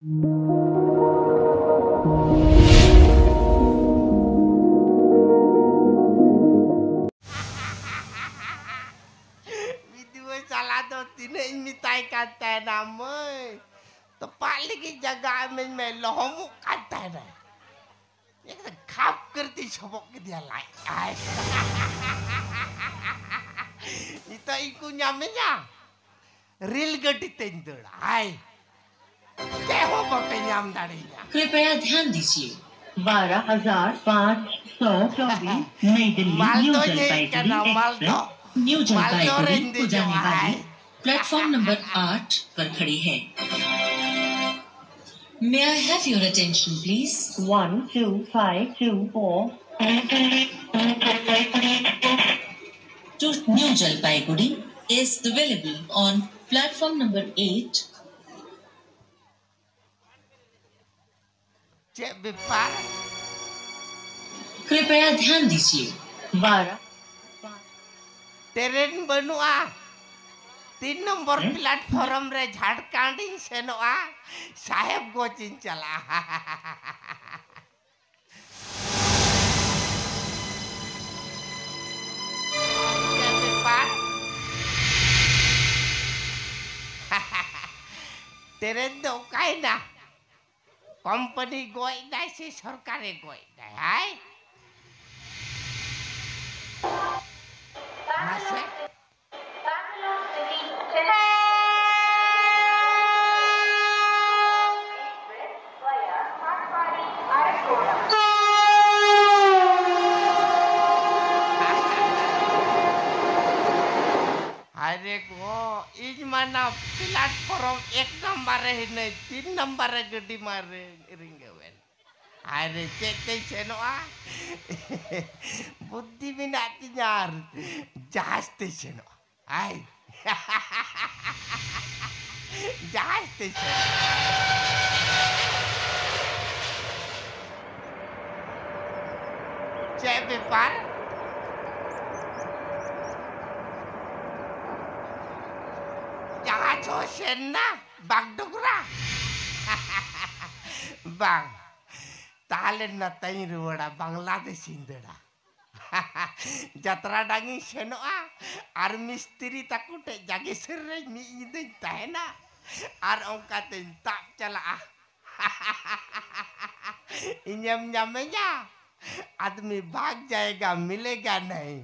Video salah tu tina ini tai kata nama. Tepat lagi jaga amin melomu kata dah. Yang kita khap kerti sobok ke dia lain. Itu iku nyamenya. Real गड्डी तेंदुड़ आए क्या हो बके नाम दाड़िया कृपया ध्यान दीजिए 12,524 नई Delhi new Jalpaiguri express new Jalpaiguri को जाने वाली प्लेटफॉर्म नंबर 8 पर खड़ी है May I have your attention please 12524 to New Jalpaiguri is available on platform number 8 Cek bepar कृपया ध्यान दीजिए 12 ट्रेन बनुआ 3 नंबर प्लेटफॉर्म रे झारखंडी सेनोआ साहेब गोचिन चला Cek bepar ट्रेन तो काई ना कंपनी गोई दाई से सरकारे गोई दाई हाय masuk अरे को इज mana platform 1 नंबर है नहीं 3 नंबर है गड्डी मारे रिंगवन अरे चेते सेनोआ बुद्धि बिना तिजार जहाज स्टेशन आई जहाज station cek bepar jangan cosen nah bang dogra bang talen na tai ruwada bangladesh indera jatra dangi senoa ar mistri takute jage serre mi ide tahena ar ongkate tak chala इन्यम nyamenya आदमी भाग जाएगा मिलेगा नहीं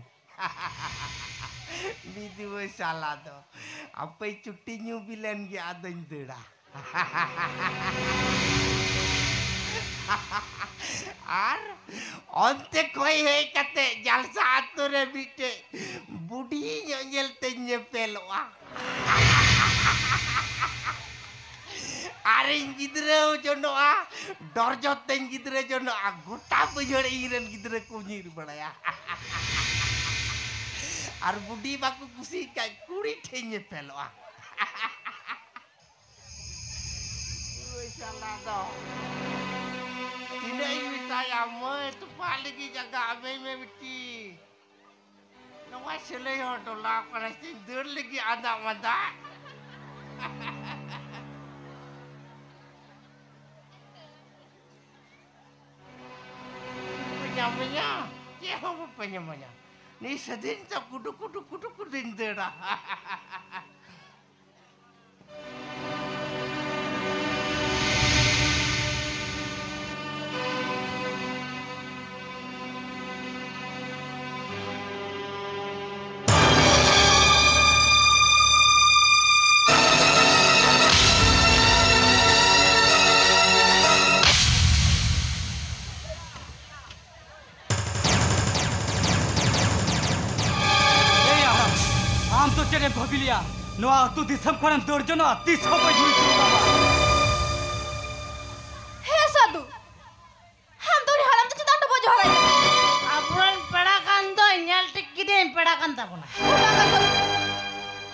video साला तो apa cuti nyubilan gi adon dura আর অন্তে কই হয়ে কাতে জালসা আতরে বিটে বুড়ি ñel teñe peloa আরে গিদরে জন্য দরজা তেন গিদরে জন্য গোটা বজড়ে ইরেন গিদরে কুñir বড়ায়া আর বুড়ি বাকু কুসি কাই কুড়ি ঠেঙে পেলোয়া ওই শালা দো Tidak ingin saya mau itu paling jaga abe mesti. Nawas selayu dolar kalau sindur lagi ada mada. Penyamanya, siapa penyamanya? Ni sedin tak kudu indera. Cere bhabilia, noa tu disam koran dorjono ati sopai juri baba. He sadu, ham dori haram tu citan dobo johara. Apron pedakan to nyal tikki de pedakan ta puna.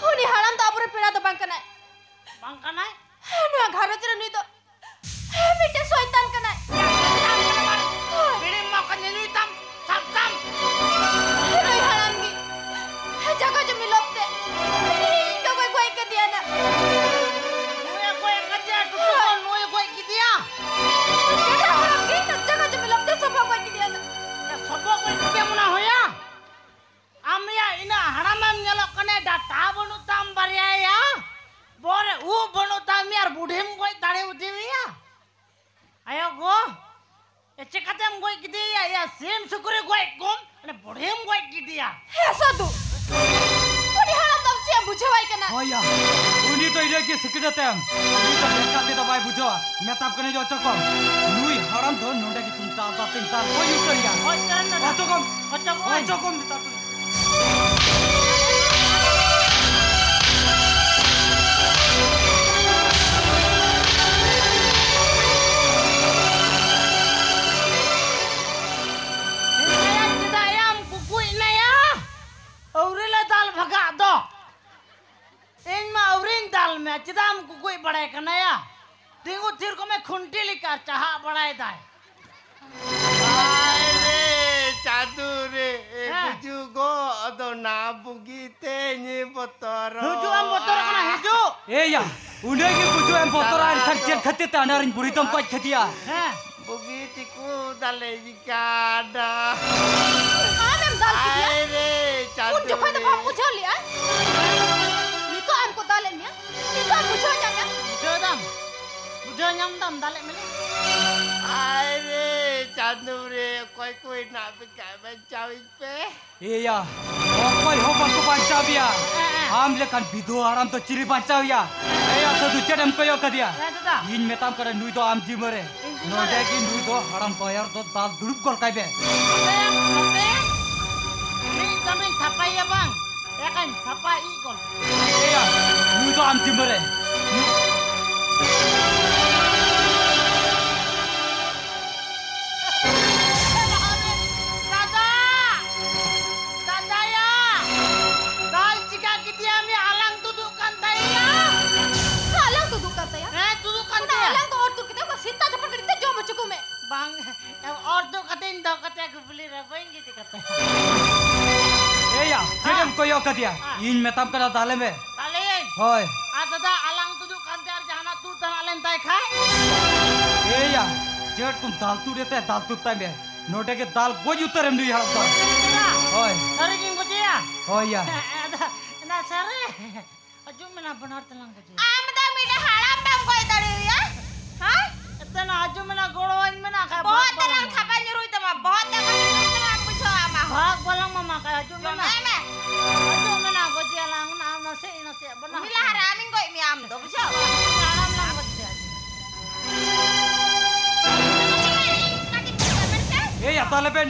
Huni haram tu apure peda to bangkanai. Bangkanai? Noa gharo cere nui to. Mite soitan kanai. Bidi makan nui tam, tam. Noi haram gi. Jaga jo milopte. Kau koi ke dia na. Koi kerja tu nui koi sim sukure goi kum ane bodhem goi gidia He sadu. Uni haram dam cia bujawai kana. Oh ya, uni to ide ki sikit tem. Uni to mereka tidak baik bujo. Metap kene jo cokom. Nui haram do nonda ki tintal. Kau yuter ya. oi karan na Cokom. oi Cokom ditap. चिदाम को कोई बड़ाई करना या तिंगु तीर को मैं खुंटी लिखा चाहा बड़ाई दाय Aire cadure Ha. buju go ado na bugite ni botoro. Hiju am motor kana hiju Eh ya, uni ki bujo em botoran kerja khati tanarin buritom kau khatia. ha Bugitiku dale jikada. Amem dal kiya. Aire Un jokai to cadure. bham bujhaw liya. Ni to amko dalen ya. Ni to am bujhaw janga. bujo nyam dam dale mele Aire cadure koi na bikai bacawi pe. Eh ya, kau hokan ko pancabia. Ham lekan bidu haram to ciri pancabia. Eh ya, satu cedem kau kadia. ya tada In metam kara nui to am jimere. Nonda ki nui to haram bayar to dal durup kol kaibe. Mate ni kami thapai ya bang ya kan thapai ikol Eh ya, nui to am jimere. Dada ya dal jika kita ami alang tudukan taya Halang to dukan ta ya. tudukan Una taya halang to or tur kita ko sita japan kadite jo machuko me. bang और तो कते इन दो कते गुबली रबेंगे ते कते Eh ya, cedem kau kadia. In metam kara dale me. ताले Hoi. आ दादा alang tudukan tayar jahana tu tan alen tay khai Eh ya, ced kum dal tu dete dal tu time. Nonda ke dal goj utar em nui haram to. Hoi. sari king ko ya Hoi ya. na sare aju mena benar telang ko ya Am da mine haram dam koi dare ya. Ha? इतना aju mena goroin mena khai Bahut terang khapa nyurui ta ma. Bahut terang nyurui ta ma bujhaw ama. भाग बोलंग mama khai aju mena Ame. ko ya lang na se benar Mila haramin koi mi am do bujhaw. haram lang ko ya Eh ya, dale ben.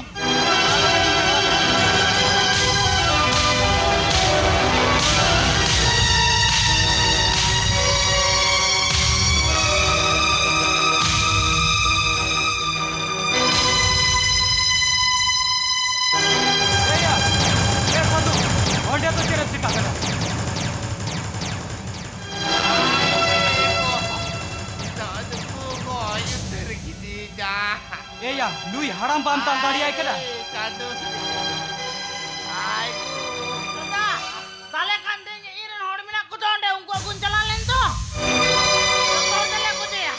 Eh ya, satu. Nonda to cedem sita kara. Aduh, kau yuter gini dah. Eh ya, nui haram bam tal dari ay kada. Cadure. Aiku. दादा ताले कांदे इरन होड़ मिना कुतोंडे उनको गुन चला लेन तो चले कुछ या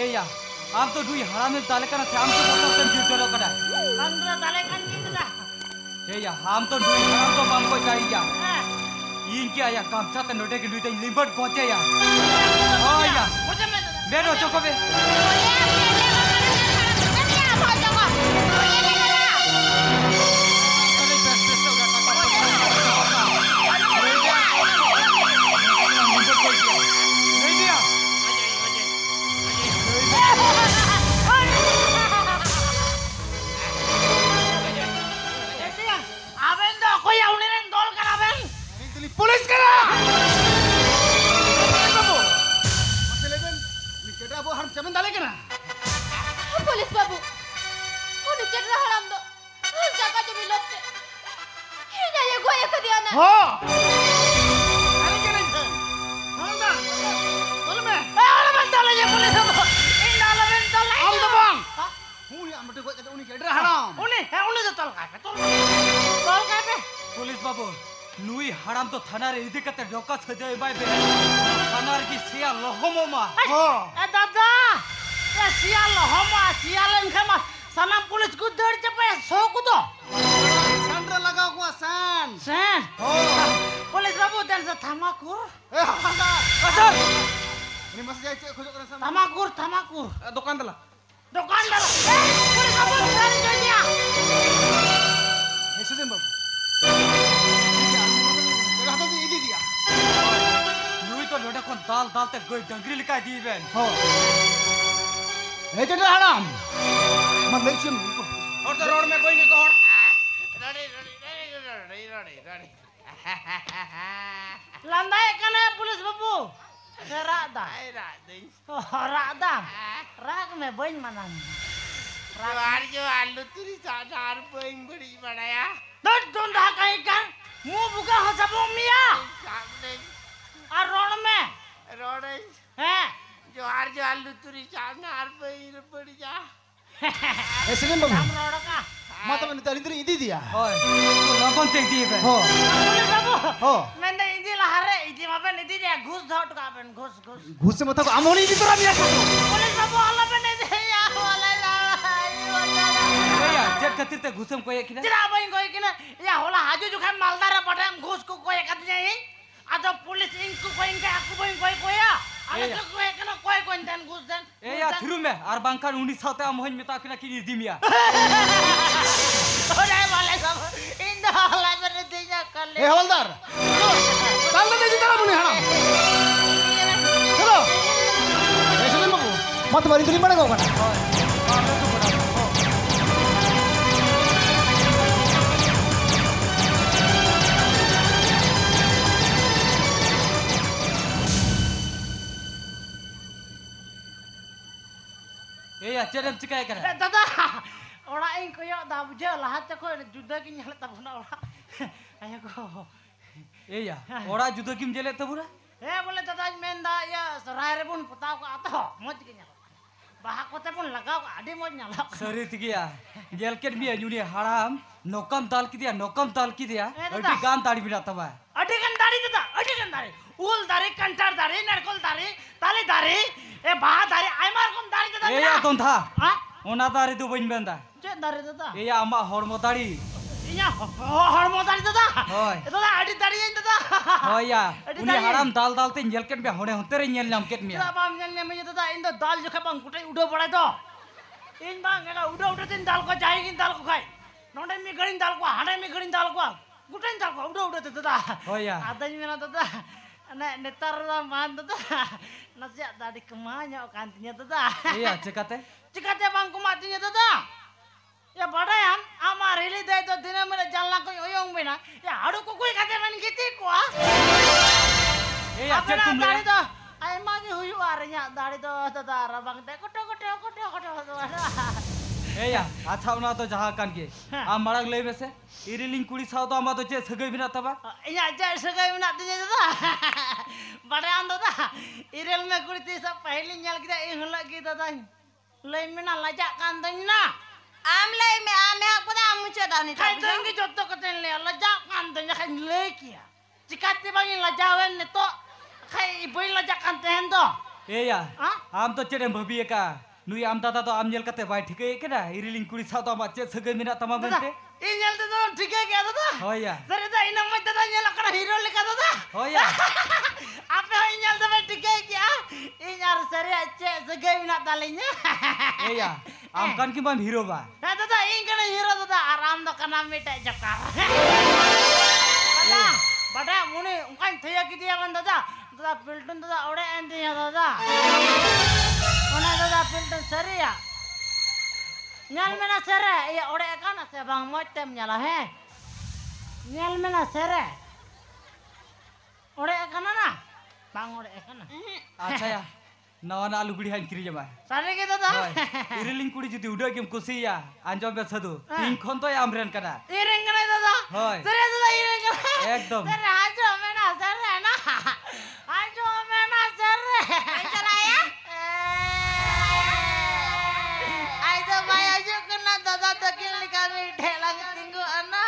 Eh ya, am to nui haram em dale kana se am to botal tem jujoro kada. कंदरा ताले कान की दा Eh ya, am to nui haram to bam koi dari ya. In kia ya kam chate nonda ke nui to limbat goche ya. Oh ya, मुझे मैं beno chokobe. आवेन दो कोई आउनेरन दोल करावेन Polis kena. Polis babu. Uni cedera haram do. Jaga jo bilotte. Hinya ye goye kadiya na. हो अरे क्या नहीं था Honda बोल मैं अरे बंदा ले जा पुलिस अब इन डाला बंदा ले हम तो बंग उन्हें तो तल का पे Polis babu, nui haram to thanar idi kate doka sajai bai be. Thanar ki sia lohomo ma. ए दादा ये सियाल हम सियाल इनके मत सनम पुलिस को दौड़ चपे सो को तो सैन पुलिस बाबू dan sa tamakur Asal. tamakur Dokan dala. Police बाबू dari jadi तो लोटे को दाल दाल ते गोई डंगरी लिखा दी बेन हो ए चेटा हराम मत ले चिम और तो रोड में कोई नहीं code रड़ी landai kana pulis babu rada rada rag me bain manan जो आलू तुरी चार पेन बड़ी बनाया don dah kai kan mu buka ho sabu mia सामने ar ron me road eh जो आलू तुरी सामने आर पेन बड़ी जा ऐसे नहीं बाबू हम रोड का mata man tadi itu ini dia. ओए तो लगन ते दी Ben Oh, pulis babu oh. mende idi lahare idi maben idi dia ghus dhot ka ben ghus Gusse mata ko amoni itu orang biasa. pulis babu ala ben idi ya wala la या jet खातिर ते घुसम कोई किना jira bain koi kina ya hola haju ju khai maldara patam ghus ko koi kat jai ada pulis ing ko koi ka aku bain koi ya ala Iya. ko koi kana koi dan ghus dan ए या थिरु में are बांखान उनी साथे am होइन मेता किना किनी दिमिया ore wala sab inda ala ben idi ya kale Eh Hawaldar. Kalau nanti kita muni haram. Hello. ऐसे नहीं बाबू. मत बारी तुरी mana kau kan? ए या चेरम चिकाय करे dada ora ing koyo da buje lahat ko juda ki nyale tabuna ora ayo ko ए या ओड़ा जुदो किम जेले तबुरा boleh dada menda ya serai re pun putaw ko ato moj ki nyalo bahak kote pun lagaw ko adi moj nyalo सरी तिगिया jail cat बिया नुनी हराम नोकम दाल की दिया Eh, दादा. अटी गान ताड़ी बिना तबा adi kan dari ul dari kantar dari narkol dari tali dari bah dari aimar kom dari dada ए या तोन था ha ओना तारी दु बइन बेंदा cek dari dada ए या अमा हरमो ताड़ी inya hormo dari dada Hoy. dada adi dari dada हो या Adi उनी tadi. हराम दाल दाल ते जेल केट बिया होने होतेरे nyel nyam cat Mia Tidak paham yang namanya dada indo dal juga bang kutai udah pada itu. In bang udah tin dal ko jaigin dal ko khai. Nonde mi garin dal ko hade mi garin dal ko. Kutain dal ko udah dada. हो या Ada yang mana dada. Ane netar man dada. Nasi tadi kemanya kantinya dada. ए या चकाते Cikatnya bang kumatinya dada. Ya badayam amar hili dai to dina mere jalna ko oyong bina. Ya adu ko koi kate man kiti ko. ए या चेट तुम ले Dari to ay magi huyu arnya dari to dada rabang te koto ए या अच्छा उना तो जहां कान के आ मड़क ले में से इरिलिंग कुड़ी साव तो अमा तो चे सगई बिना तबा Iya aja segai menak tinya dada. Badayam dada. Irel me kuriti sa pahili nyal kita ing lagi dada. Lai mena lajak kanteng na. Amle me ame aku dah muncul dah ni. Kai tengi joto katen le lajak kanteng ya kan le kia. Cikati bangin lajawen ne to. Kai iboi lajak kanteng to. ए या हाँ? आम तो चेरे भबिए का नुई आम दादा तो आम jail कते बाय ठीक है केना इरिलिंग कुड़ी साव तो अमा चे सगई बिना तमा Dada, बनते ini nyal dada ठीक है क्या dada? हो या Dari dada ini mah dada nyal kana hero leka dada. हो या Apa yang nyal dada ठीक है क्या? Ini nyar sari aja segai menak talinya. ए या आम कान की बम हीरो बा Nah, dada ini kana hero dada aram do kana mita jakar. Dada, bada muni ungkan thaya ki dia kan dada. Dada Pilton dada ore endinya dada. Mana dada Pilton sari ya? Nyal mena sere, ya ore kana se bang motem nyala he. Nyal mena sere. Ore kana na? Bang ore kana. अच्छा या नवाना आलू गुड़ी हाइन किरी जमा Sari ki dada. इरिलिंग कुड़ी जुदी उडा केम कुसिया आंजम बे सदु तीन खन तो आमरेन कना Iring kana dada. Hoy. Sere dada iring kana. एकदम Sere ajo mena sere na. Ajo mena sere. Ajar ayah. Ajo maya ajo kena dada takin likami dhelang tinggu ana.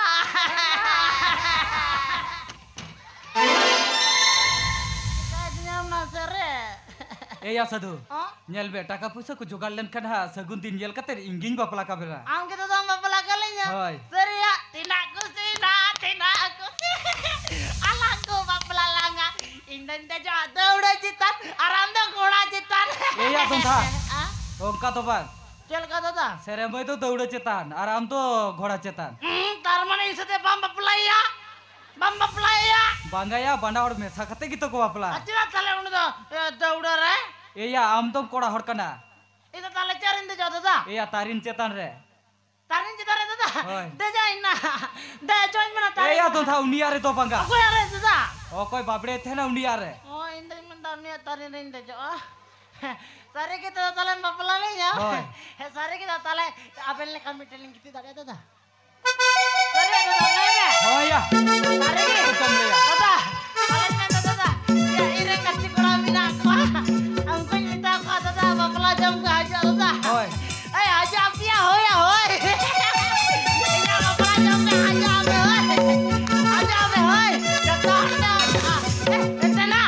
Kita na sere. ए या सदु Oh, nyel be टाका पैसा को जुगाड़ लेन कना सगुन दिन jail कते इंगिंग बापला का बेरा ang kita sama bapak kalinya. Hoy. Seria, tinakku sina, tinakku alangku bapak langa. Indan tejo ada udah jitan, aram dong kura jitan. ए या तुम था Ah, ओंका तो बा cel kata ta. सेरे में तो दौड़ चेतान और आम तो घोड़ा चेतान Tar mana isate bamba pelaya, bamba pelaya. Bangaya banda hor mesa kate gitu ko bapla. Acira tale uno da udah re. Iya am tom koda hor kana. Itu tale carin deh jatuh dah. Iya tarin cetan re. Tarin cita re dah. Oi. Deh jain na. Deh join mana tarin. Iya ton tha uniare to bangga. Aku yang re dah. O koi babre thena uniare. Oh ini mana tarin deh jo. Sari kita tale bapla nih ya. Oi. Sari kita tale apel nih kami teling kita tadi dah. Sari ada tale nih. Oh iya. Sari ini. Betul ya. Tata, kalian nih tata. Ya ireng kasih kurang mina aku. Angkut minta aku tata bapla jam ke aja tata. Oi. Eh aja apia hoy hoy. Ini bapla jam ke aja abe hoy. Aja abe hoy. Jatuh dah. Itu na.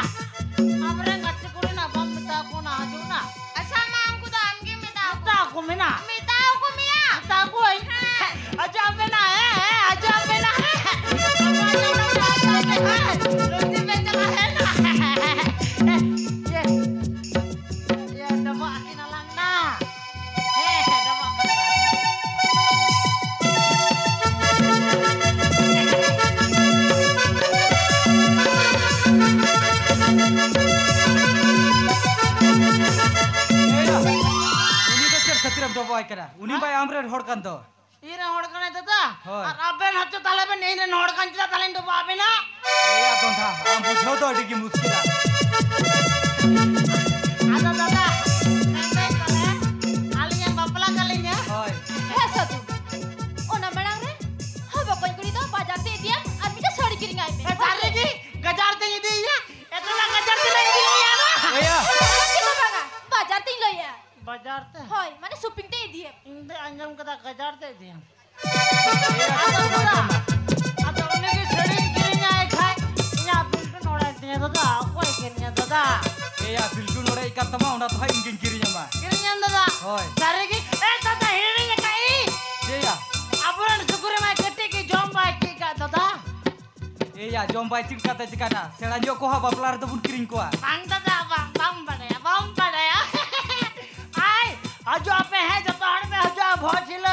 Abreng kasih kurang apa minta aku na aja na. Sama angku dah amgi minta aku. Minta aku mina. Minta aku Mia. Minta aku. Aja abe na aja abe na. Luti bencang ahena. Ya dapat akin alang na. Dapat. Iya. Uni to cer khatiram do boy kana. Uni bai amre hor kan to. Ira hodkane tata. Hoy. Ar aben haccho taleben ine hodkan chita talen do pabe na. Iya ton tha am bujho to digi muskila. Ada tata. Neng tale. Alian bapla kalinya. Oi. Eh satu. Ona marang re. Haba koin kuri to bajar te diam ar mita sari kiring ai me. Cari ki gajar te idi ya. Itu na gajar te idi ya na. Iya. Kita banga. Bajar te lo ya. Bajar te. Hoy, mane shopping te diam. Inde anjam kata gajar te idi. Iya. Ada tata. Ada une ki sering kirinya ai khai. Nya bilkun orai tinya tata. Koi kirinya tata. Iya bilkun ore ikan tama onda to ingin kirinya ma. Kirinya tata. Hoy. Cari ki tata hirinya kai. Iya. Apuran syukur mai keti ki jom bai ki ka tata. Iya jom bai cing kata cikana. Selanjo ko ha baplar to bun kiring ko. Bang tata bang pada ya. Ai, ajo ape hai jato har me ajo bhochil.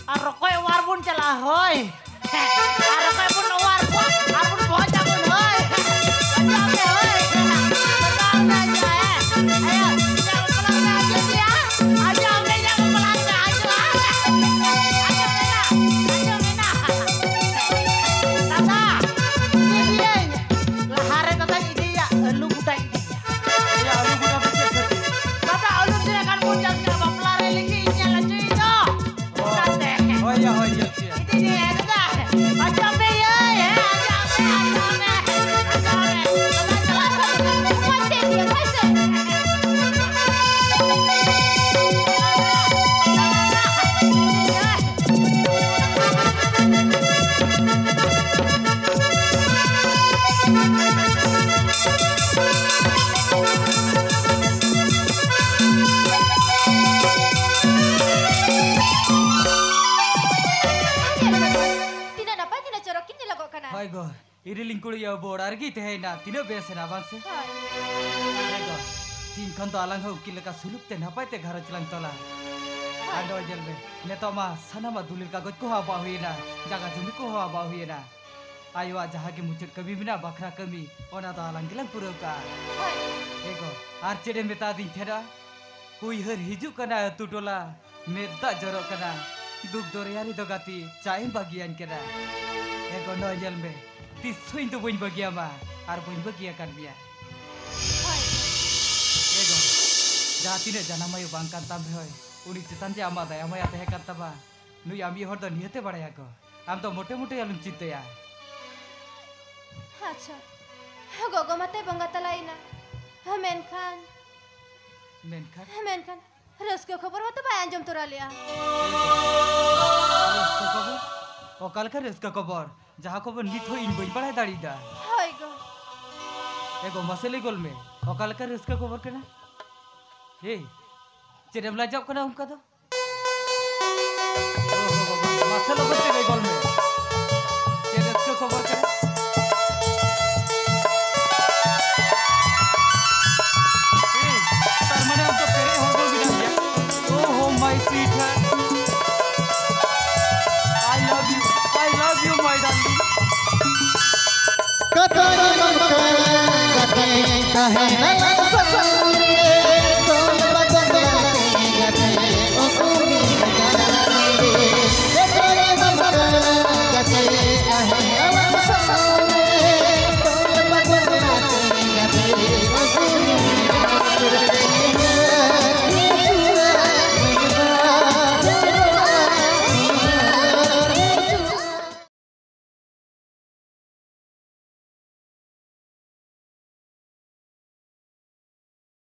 Ar rokoi war bun chala hoy. Ar rokoi bun war bun ar bun bhocha bun hoy. Ajo ape hoy. Tata me ajo hai. Ayo, jangan pulang me ajo dia. Ajo ape jangan pulang me ajo. Ajo mena. Tata, ini dia. Lahare tata ini ya, lu buta ini. Iya alu guna becet khati. Tata ulun dia kan muncul ke bapla religi nyala cuy itu. Tante. Oh iya oh iya. Ini dia tata. Aja be ya, aja be. Tata jelas. Hoy te diam, hoy te. Tidak dapat tidak corokin dia lagu kana. Hai go. Iri lingkul ya bor argi te na tino besena bangse. Hoy. Hai go. Tin kan to alang ho kilaka sulup te napai te ghar chilang tola. Ando jelbe. Neto ma sana ma dulir kagoj ko ha ba huina. Jaga jumi ko ha ba huina. Ayo jaha ke mucet kami bina bakra kami. Ona to alang gilang pura ka. Hoy. Ego. Ar cede meta din thera. Hui har hiju kana tutola. Medda jorok kana. Duk doriari dogati chaim bagian kena. Ego no jelbe. Tisoin tu boin bagia ma. Ar boin bagia kan bia. Hoy. Ego. Jatine janamayo bangkan tambe hoy. Uni chitan je ama daya maya tehe kattaba. Nui ami hor do nihete badaya ko. Am to mote mote alum chitteya. Acha. Gogo mate bangga talaina. Menkan. Menkan. Rasko खबर मत बयान जम तोरा लिया Reska kobor. Okal ka reska kobor. Jaha kobor nit ho in boin padai dadi da. Hi go Ego masele gol me. Okal ka reska kobor kana. Hey. Cedem lajab kana umka to. Masele gote gol me. Ce reska kobor kana. Hey. Tar mane am to pere ho gol bina ya. Oh my sweetheart. I love you my darling. Kata काहे ना